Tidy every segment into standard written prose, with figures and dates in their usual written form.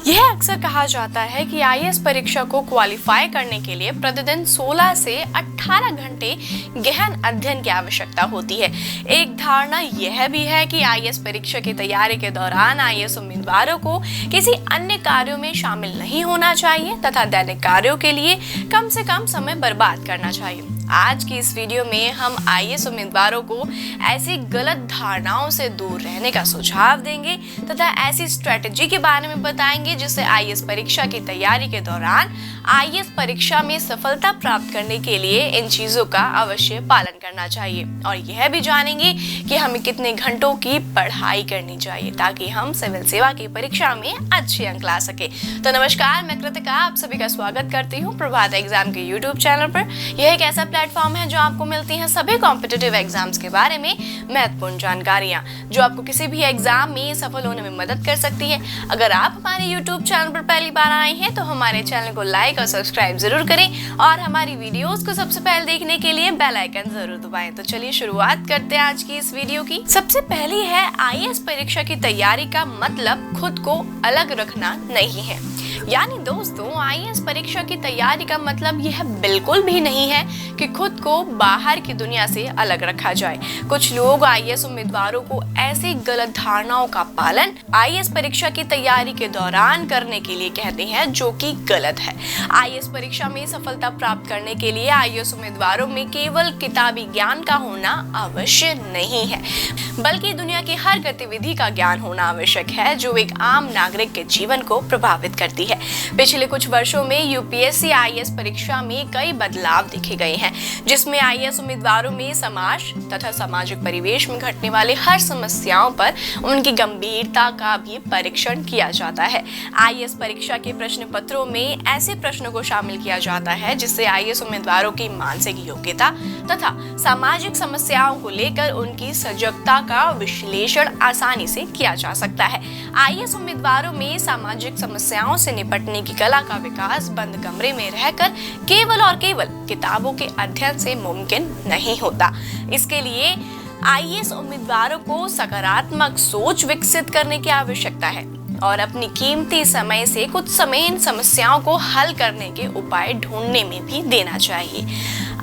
यह अक्सर कहा जाता है कि आईएएस परीक्षा को क्वालिफाई करने के लिए प्रतिदिन 16 से 18 घंटे गहन अध्ययन की आवश्यकता होती है। एक धारणा यह भी है कि आईएएस परीक्षा की तैयारी के दौरान आईएएस उम्मीदवारों को किसी अन्य कार्यों में शामिल नहीं होना चाहिए तथा दैनिक कार्यों के लिए कम से कम समय बर्बाद करना चाहिए। आज की इस वीडियो में हम आईएएस उम्मीदवारों को ऐसी गलत धारणाओं से दूर रहने का सुझाव देंगे तथा ऐसी स्ट्रेटजी के बारे में बताएंगे जिससे आईएएस परीक्षा की तैयारी के दौरान आईएएस परीक्षा में सफलता प्राप्त करने के लिए इन चीजों का अवश्य पालन करना चाहिए और यह भी जानेंगे कि हमें कितने घंटों की पढ़ाई करनी चाहिए ताकि हम सिविल सेवा की परीक्षा में अच्छे अंक ला सके। तो नमस्कार, मैं कृतिका आप सभी का स्वागत करती हूँ प्रभात एग्जाम के यूट्यूब चैनल पर। यह एक ऐसा प्लेटफॉर्म है जो आपको मिलती हैं सभी कॉम्पिटिटिव एग्जाम्स के बारे में महत्वपूर्ण जानकारियां जो आपको किसी भी एग्जाम में सफल होने में मदद कर सकती है। अगर आप हमारे यूट्यूब चैनल पर पहली बार आए हैं तो हमारे चैनल को लाइक और सब्सक्राइब जरूर करें और हमारी वीडियोस को सबसे पहले देखने के लिए बेल आइकन जरूर दबाएं। तो चलिए शुरुआत करते हैं आज की इस वीडियो की। सबसे पहली है आईएएस परीक्षा की तैयारी का मतलब खुद को अलग रखना नहीं है। यानी दोस्तों, आईएएस परीक्षा की तैयारी का मतलब यह बिल्कुल भी नहीं है कि खुद को बाहर की दुनिया से अलग रखा जाए। कुछ लोग आईएएस उम्मीदवारों को ऐसी गलत धारणाओं का पालन आईएएस परीक्षा की तैयारी के दौरान करने के लिए कहते हैं जो कि गलत है। आईएएस परीक्षा में सफलता प्राप्त करने के लिए आईएएस उम्मीदवारों में केवल किताबी ज्ञान का होना आवश्य नहीं है, बल्कि दुनिया की हर गतिविधि का ज्ञान होना आवश्यक है जो एक आम नागरिक के जीवन को प्रभावित करती है। पिछले कुछ वर्षों में यूपीएससी आईएएस परीक्षा में कई बदलाव देखे गए हैं जिसमें आईएएस उम्मीदवारों में समाज तथा सामाजिक परिवेश में घटने वाले हर समस्याओं पर उनकी गंभीरता का भी परीक्षण किया जाता है। आईएएस परीक्षा के प्रश्न पत्रों में ऐसे प्रश्नों को शामिल किया जाता है जिससे आईएएस उम्मीदवारों की मानसिक योग्यता तथा सामाजिक समस्याओं को लेकर उनकी सजगता का विश्लेषण आसानी से किया जा सकता है। आईएएस उम्मीदवारों में सामाजिक समस्याओं से निपटने की कला का विकास बंद कमरे में रहकर केवल और केवल किताबों के अध्ययन से मुमकिन नहीं होता। इसके लिए आईएएस उम्मीदवारों को सकारात्मक सोच विकसित करने की आवश्यकता है और अपनी कीमती समय से कुछ समय इन समस्याओं को हल करने के उपाय ढूंढने में भी देना चाहिए।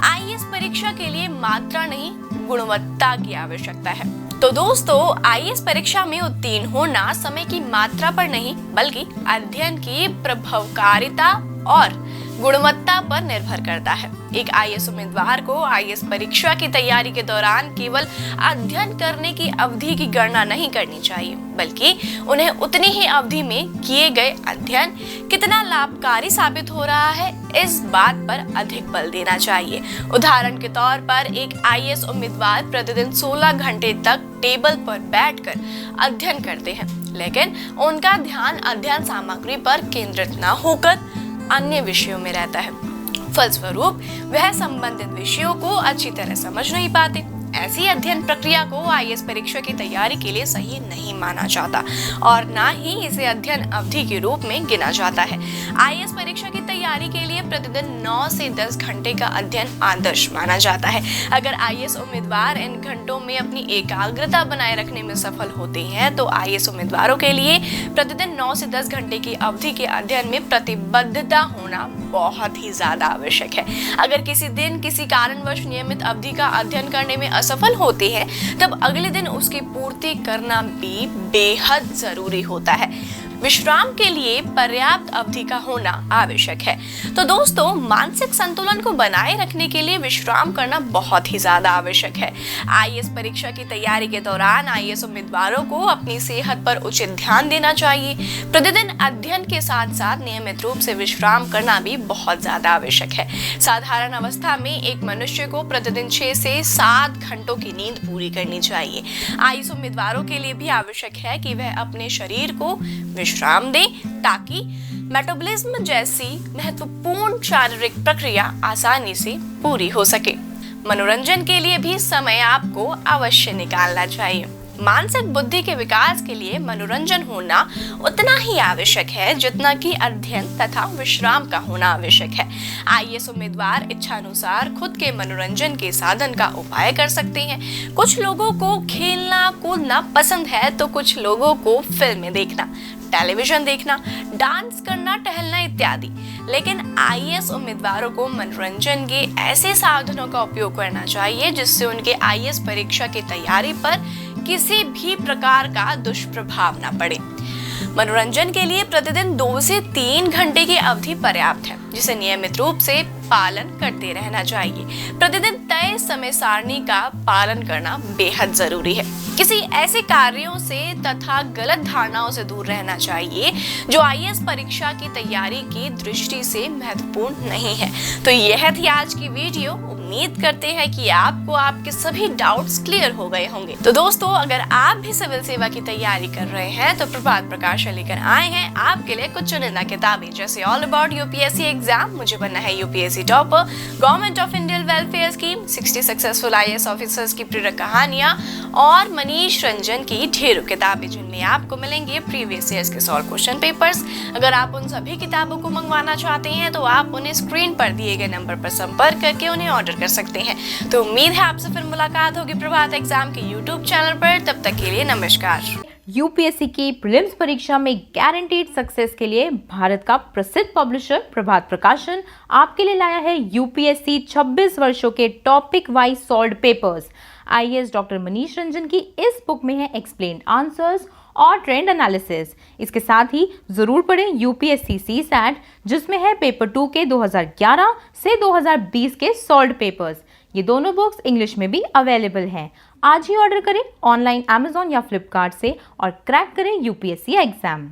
आईएएस परीक्षा के लिए मात्रा नहीं, गुणवत्ता की आवश्यकता है। तो दोस्तों, आईएएस परीक्षा में उत्तीर्ण होना समय की मात्रा पर नहीं बल्कि अध्ययन की प्रभावकारिता और गुणवत्ता पर निर्भर करता है। एक आईएएस उम्मीदवार को आईएएस परीक्षा की तैयारी के दौरान केवल अध्ययन करने की अवधि की गणना नहीं करनी चाहिए बल्कि उन्हें उतनी ही अवधि में किए गए अध्ययन कितना लाभकारी साबित हो रहा है इस बात पर अधिक बल देना चाहिए। उदाहरण के तौर पर एक आईएएस उम्मीदवार प्रतिदिन 16 घंटे तक टेबल पर बैठकर अध्ययन करते हैं लेकिन उनका ध्यान अध्ययन सामग्री पर केंद्रित न होकर अन्य विषयों में रहता है। फलस्वरूप वह संबंधित विषयों को अच्छी तरह समझ नहीं पाते। ऐसी अध्ययन प्रक्रिया को आईएएस परीक्षा की तैयारी के लिए सही नहीं माना जाता और ना ही इसे अध्ययन अवधि के रूप में गिना जाता है। आईएएस परीक्षा की तैयारी के लिए प्रतिदिन 9 से 10 घंटे का अध्ययन आदर्श माना जाता है। अगर आईएएस उम्मीदवार इन घंटों में अपनी एकाग्रता बनाए रखने में सफल होते हैं तो आईएएस उम्मीदवारों के लिए प्रतिदिन 9 से 10 घंटे की अवधि के अध्ययन में प्रतिबद्धता होना बहुत ही ज्यादा आवश्यक है। अगर किसी दिन किसी कारणवश नियमित अवधि का अध्ययन करने में असफल होते हैं तब अगले दिन उसकी पूर्ति करना भी बेहद जरूरी होता है। विश्राम के लिए पर्याप्त अवधि का होना आवश्यक है। तो दोस्तों, मानसिक संतुलन को बनाए रखने के लिए विश्राम करना बहुत ही ज्यादा आवश्यक है। आईएएस परीक्षा की तैयारी के दौरान आईएएस उम्मीदवारों को अपनी सेहत पर उचित ध्यान देना चाहिए। प्रतिदिन अध्ययन के साथ साथ नियमित रूप से विश्राम करना भी बहुत ज्यादा आवश्यक है। साधारण अवस्था में एक मनुष्य को प्रतिदिन 6 से 7 घंटों की नींद पूरी करनी चाहिए। आईएएस उम्मीदवारों के लिए भी आवश्यक है कि वह अपने शरीर को विश्राम दें ताकि मेटाबॉलिज्म जैसी महत्वपूर्ण शारीरिक प्रक्रिया आसानी से पूरी हो सके। मनोरंजन के लिए भी समय आपको अवश्य निकालना चाहिए। मानसिक बुद्धि के विकास के लिए मनोरंजन होना उतना ही आवश्यक है जितना कि अध्ययन तथा विश्राम का होना आवश्यक है। आईएएस उम्मीदवार इच्छानुसार खुद के मनोरंजन के साधन का उपाय कर सकते हैं। कुछ लोगों को खेलना कूदना पसंद है तो कुछ लोगों को फिल्में देखना, टेलीविजन देखना, डांस करना, टहलना इत्यादि। लेकिन आईएएस उम्मीदवारों को मनोरंजन के ऐसे साधनों का उपयोग करना चाहिए जिससे उनके आईएएस परीक्षा की तैयारी पर किसी भी प्रकार का दुष्प्रभाव न पड़े। मनोरंजन के लिए प्रतिदिन 2 से 3 घंटे की अवधि पर्याप्त है, जिसे नियमित रूप से पालन करते रहना चाहिए। प्रतिदिन तय समय सारणी का पालन करना बेहद जरूरी है। किसी ऐसे कार्यों से तथा गलत धारणाओं से दूर रहना चाहिए जो आईएएस परीक्षा की तैयारी की दृष्टि से महत्वपूर्ण नहीं है। तो यह थी आज की वीडियो। उम्मीद करते हैं कि आपको आपके सभी डाउट्स क्लियर हो गए होंगे। तो दोस्तों, अगर आप भी सिविल सेवा की तैयारी कर रहे हैं तो प्रभात प्रकाश लेकर आए हैं आपके लिए कुछ चुनिंदा किताबें, जैसे ऑल अबाउट यूपीएससी एग्जाम, मुझे बनना है UPSC topper, government of India welfare scheme, 60 successful IAS officers की प्रेरक कहानियां और मनीष रंजन की ढेरों किताबें, जिनमें आपको मिलेंगे प्रीवियस ईयर्स के सॉल्व क्वेश्चन पेपर्स। अगर आप उन सभी किताबों को मंगवाना चाहते हैं तो आप उन्हें स्क्रीन पर दिए गए नंबर पर संपर्क करके उन्हें ऑर्डर कर सकते हैं। तो उम्मीद है आपसे फिर मुलाकात होगी प्रभात एग्जाम के यूट्यूब चैनल पर। तब तक के लिए नमस्कार। यूपीएससी की प्रीलिम्स परीक्षा में गारंटीड सक्सेस के लिए भारत का प्रसिद्ध पब्लिशर प्रभात प्रकाशन आपके लिए लाया है यूपीएससी 26 वर्षों के topic wise solved papers. IAS doctor Manish Ranjan की इस बुक में है एक्सप्लेन्ड आंसर्स और ट्रेंड एनालिसिस। इसके साथ ही जरूर पढ़ें यूपीएससी सीसैट, जिसमें है पेपर 2 के 2011 से 2020 के सॉल्व्ड पेपर्स। ये दोनों बुक्स इंग्लिश में भी अवेलेबल हैं। आज ही ऑर्डर करें ऑनलाइन अमेजॉन या फ्लिपकार्ट से और क्रैक करें यूपीएससी एग्जाम।